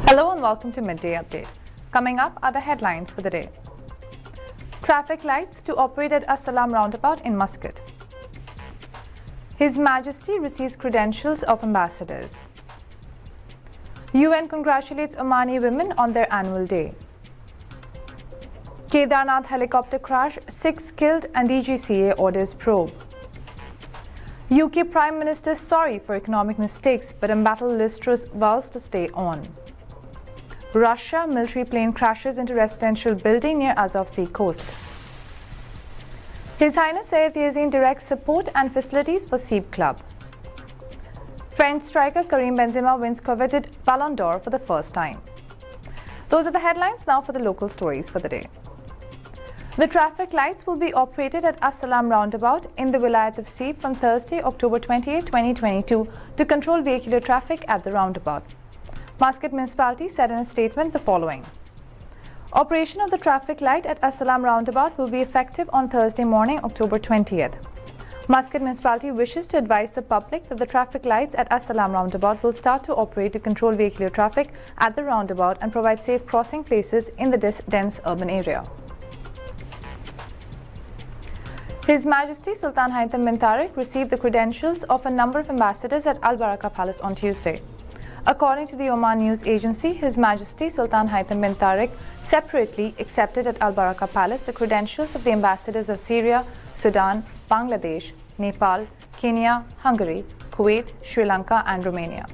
Hello and welcome to Midday Update. Coming up are the headlines for the day. Traffic lights to operate at Assalam roundabout in Muscat. His Majesty receives credentials of ambassadors. UN congratulates Omani women on their annual day. Kedarnath helicopter crash, 6 killed and DGCA orders probe. UK Prime Minister sorry for economic mistakes but embattled Liz Truss vows to stay on. Russia military plane crashes into residential building near Azov Sea coast. His Highness Sayyid Yazeen directs support and facilities for Seeb Club. French striker Karim Benzema wins coveted Ballon d'Or for the first time. Those are the headlines. Now for the local stories for the day. The traffic lights will be operated at Assalam roundabout in the Vilayat of Seeb from Thursday, October 28, 2022 to control vehicular traffic at the roundabout. Muscat municipality said in a statement the following. Operation of the traffic light at Assalam roundabout will be effective on Thursday morning, October 20th. Muscat municipality wishes to advise the public that the traffic lights at Assalam roundabout will start to operate to control vehicular traffic at the roundabout and provide safe crossing places in the dense urban area. His Majesty Sultan Haitham bin Tariq received the credentials of a number of ambassadors at Al Baraka Palace on Tuesday. According to the Oman news agency, His Majesty Sultan Haitham bin Tariq separately accepted at Al Baraka Palace the credentials of the ambassadors of Syria, Sudan, Bangladesh, Nepal, Kenya, Hungary, Kuwait, Sri Lanka and Romania.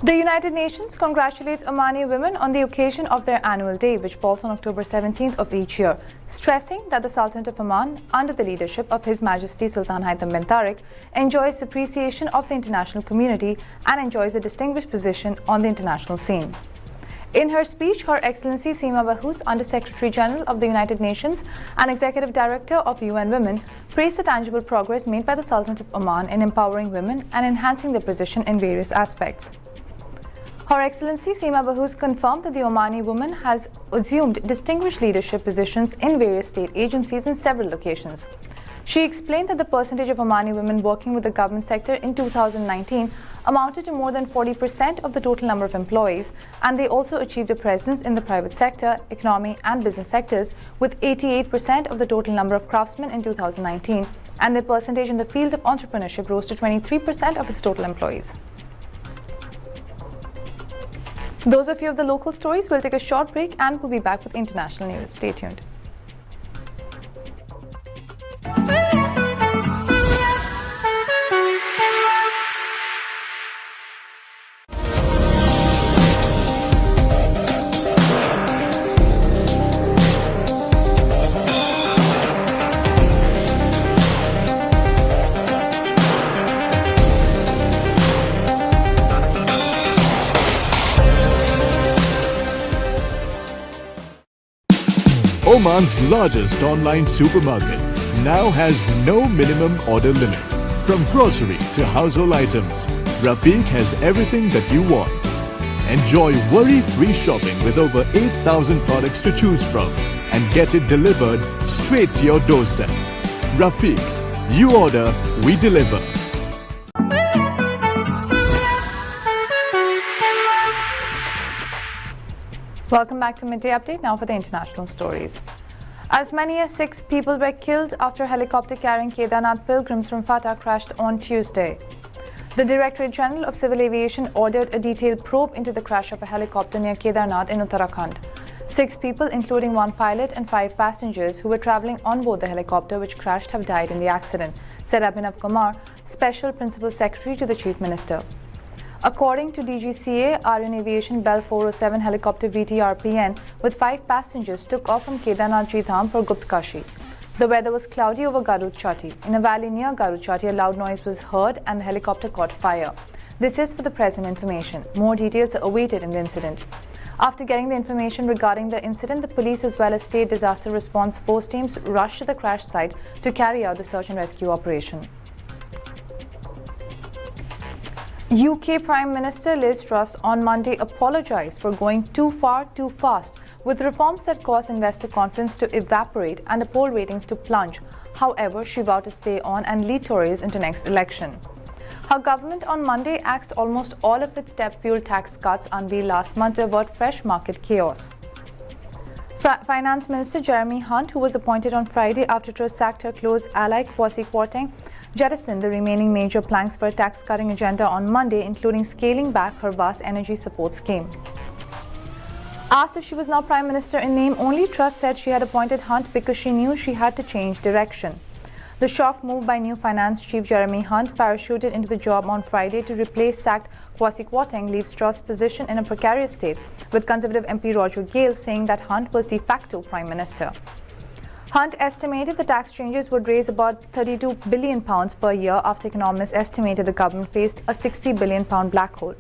The United Nations congratulates Omani women on the occasion of their annual day, which falls on October 17th of each year, stressing that the Sultanate of Oman, under the leadership of His Majesty Sultan Haitham bin Tariq, enjoys the appreciation of the international community and enjoys a distinguished position on the international scene. In her speech, Her Excellency Seema Bahous, Under-Secretary General of the United Nations and Executive Director of UN Women, praised the tangible progress made by the Sultanate of Oman in empowering women and enhancing their position in various aspects. Her Excellency Seema Bahous confirmed that the Omani woman has assumed distinguished leadership positions in various state agencies in several locations. She explained that the percentage of Omani women working with the government sector in 2019 amounted to more than 40% of the total number of employees, and they also achieved a presence in the private sector, economy and business sectors with 88% of the total number of craftsmen in 2019, and their percentage in the field of entrepreneurship rose to 23% of its total employees. Those of you of the local stories will take a short break and we'll be back with international news. Stay tuned. Oman's largest online supermarket now has no minimum order limit. From grocery to household items, Rafiq has everything that you want. Enjoy worry-free shopping with over 8,000 products to choose from and get it delivered straight to your doorstep. Rafiq, you order, we deliver. Welcome back to Midday Update. Now for the international stories. As many as 6 people were killed after a helicopter carrying Kedarnath pilgrims from Fatah crashed on Tuesday. The Directorate General of Civil Aviation ordered a detailed probe into the crash of a helicopter near Kedarnath in Uttarakhand. 6 people, including 1 pilot and 5 passengers who were travelling on board the helicopter which crashed, have died in the accident, said Abhinav Kumar, Special Principal Secretary to the Chief Minister. According to DGCA, Aryan Aviation Bell 407 helicopter VTRPN with 5 passengers took off from Kedarnath Ji Dham for Guptkashi. The weather was cloudy over Garuchati. In a valley near Garuchati, a loud noise was heard and the helicopter caught fire. This is for the present information. More details are awaited in the incident. After getting the information regarding the incident, the police as well as state disaster response force teams rushed to the crash site to carry out the search and rescue operation. UK Prime Minister Liz Truss on Monday apologized for going too far too fast with reforms that cause investor confidence to evaporate and the poll ratings to plunge. However, she vowed to stay on and lead Tories into next election. Her government on Monday axed almost all of its step fuel tax cuts unveiled last month to avert fresh market chaos. Finance Minister Jeremy Hunt, who was appointed on Friday after Truss sacked her close ally Kwasi Kwarteng, jettisoned the remaining major planks for a tax-cutting agenda on Monday, including scaling back her vast energy support scheme. Asked if she was now Prime Minister in name only, Truss said she had appointed Hunt because she knew she had to change direction. The shock move by new Finance Chief Jeremy Hunt, parachuted into the job on Friday to replace sacked Kwasi Kwarteng, leaves Truss' position in a precarious state, with Conservative MP Roger Gale saying that Hunt was de facto Prime Minister. Hunt estimated the tax changes would raise about £32 billion per year after economists estimated the government faced a £60 billion black hole.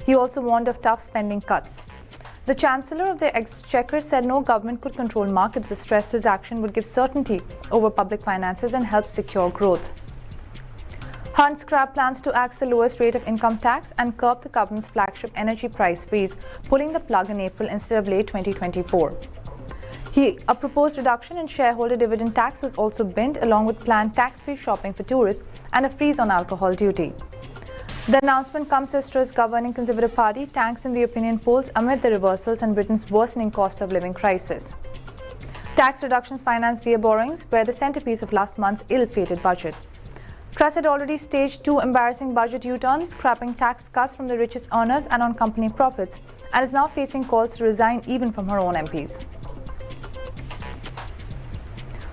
He also warned of tough spending cuts. The Chancellor of the Exchequer said no government could control markets, but stressed his action would give certainty over public finances and help secure growth. Hunt scrapped plans to axe the lowest rate of income tax and curb the government's flagship energy price freeze, pulling the plug in April instead of late 2024. A proposed reduction in shareholder dividend tax was also binned, along with planned tax-free shopping for tourists and a freeze on alcohol duty. The announcement comes as Truss' governing Conservative Party tanks in the opinion polls amid the reversals and Britain's worsening cost of living crisis. Tax reductions financed via borrowings were the centerpiece of last month's ill-fated budget. Truss had already staged two embarrassing budget U-turns, scrapping tax cuts from the richest earners and on company profits, and is now facing calls to resign even from her own MPs.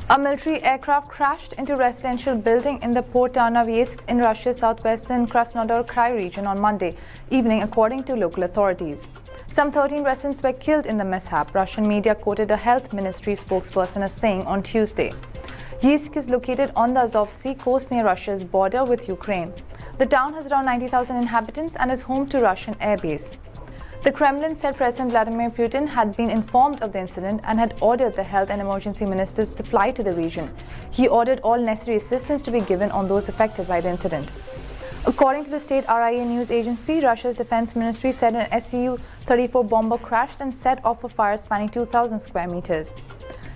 A military aircraft crashed into a residential building in the port Tarnavsk in Russia's southwestern Krasnodar Krai region on Monday evening, according to local authorities. Some 13 residents were killed in the mishap, Russian media quoted a health ministry spokesperson as saying on Tuesday. Yeysk is located on the Azov Sea coast near Russia's border with Ukraine. The town has around 90,000 inhabitants and is home to Russian air base. The Kremlin said President Vladimir Putin had been informed of the incident and had ordered the health and emergency ministers to fly to the region. He ordered all necessary assistance to be given on those affected by the incident. According to the state RIA news agency, Russia's defense ministry said an Su-34 bomber crashed and set off a fire spanning 2,000 square meters.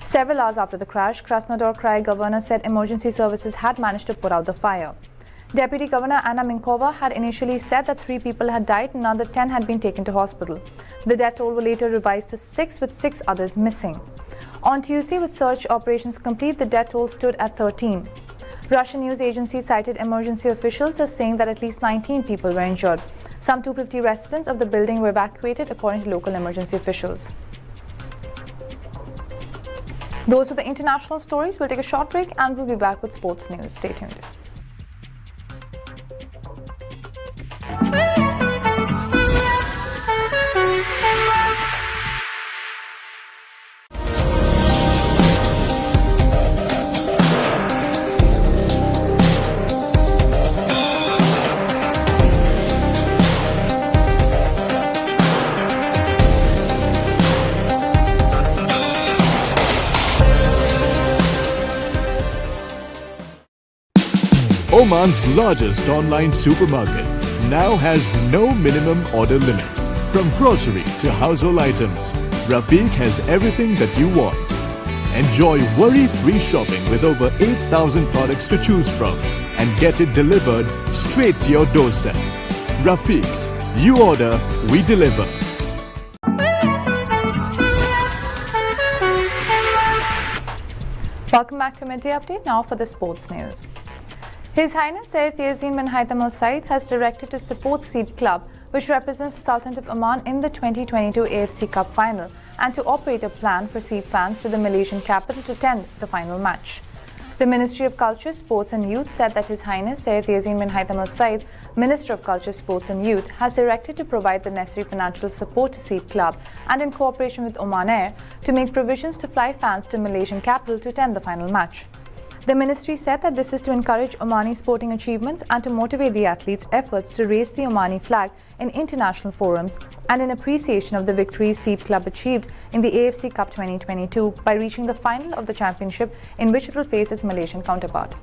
Several hours after the crash, Krasnodar Krai governor said emergency services had managed to put out the fire. Deputy Governor Anna Minkova had initially said that 3 people had died and another 10 had been taken to hospital. The death toll was later revised to 6, with 6 others missing. On Tuesday, with search operations complete, the death toll stood at 13. Russian news agencies cited emergency officials as saying that at least 19 people were injured. Some 250 residents of the building were evacuated, according to local emergency officials. Those were the international stories. We'll take a short break and we'll be back with sports news. Stay tuned. Oman's largest online supermarket now has no minimum order limit. From grocery to household items, Rafiq has everything that you want. Enjoy worry-free shopping with over 8,000 products to choose from and get it delivered straight to your doorstep. Rafiq, you order, we deliver. Welcome back to Midday Update. Now for the sports news. His Highness Syed Yazid bin Haitham Al Said has directed to support Seed Club, which represents the Sultanate of Oman in the 2022 AFC Cup final, and to operate a plan for Seed fans to the Malaysian capital to attend the final match. The Ministry of Culture, Sports and Youth said that His Highness Syed Yazin bin Haitham Al Said, Minister of Culture, Sports and Youth, has directed to provide the necessary financial support to Seep Club and in cooperation with Oman Air to make provisions to fly fans to Malaysian capital to attend the final match. The ministry said that this is to encourage Omani sporting achievements and to motivate the athletes' efforts to raise the Omani flag in international forums and in appreciation of the victories Seep Club achieved in the AFC Cup 2022 by reaching the final of the championship in which it will face its Malaysian counterpart.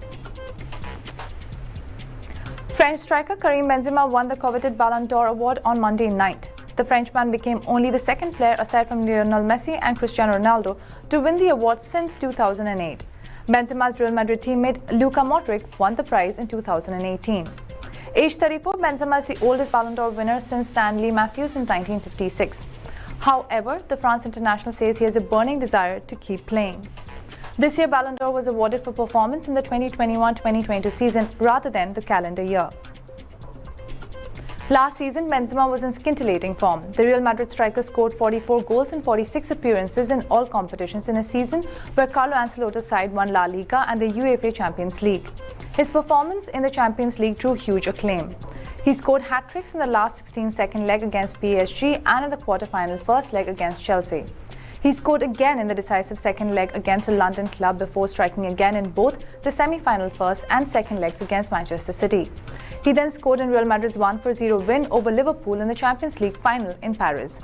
French striker Karim Benzema won the coveted Ballon d'Or award on Monday night. The Frenchman became only the second player aside from Lionel Messi and Cristiano Ronaldo to win the award since 2008. Benzema's Real Madrid teammate Luka Modric won the prize in 2018. Aged 34, Benzema is the oldest Ballon d'Or winner since Stanley Matthews in 1956. However, the France international says he has a burning desire to keep playing. This year, Ballon d'Or was awarded for performance in the 2021-2022 season rather than the calendar year. Last season, Benzema was in scintillating form. The Real Madrid striker scored 44 goals in 46 appearances in all competitions in a season where Carlo Ancelotti's side won La Liga and the UEFA Champions League. His performance in the Champions League drew huge acclaim. He scored hat-tricks in the last 16-second leg against PSG and in the quarter-final first leg against Chelsea. He scored again in the decisive second leg against a London club before striking again in both the semi-final first and second legs against Manchester City. He then scored in Real Madrid's 1-0 win over Liverpool in the Champions League final in Paris.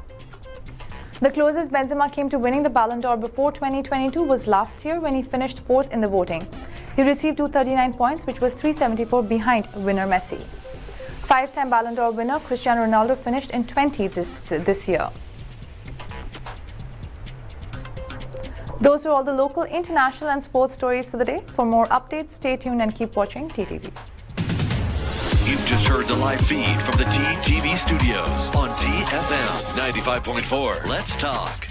The closest Benzema came to winning the Ballon d'Or before 2022 was last year when he finished fourth in the voting. He received 239 points, which was 374 behind winner Messi. Five-time Ballon d'Or winner Cristiano Ronaldo finished in 20th this year. Those are all the local, international and sports stories for the day. For more updates, stay tuned and keep watching TTV. You've just heard the live feed from the TTV studios on TFM 95.4. Let's talk.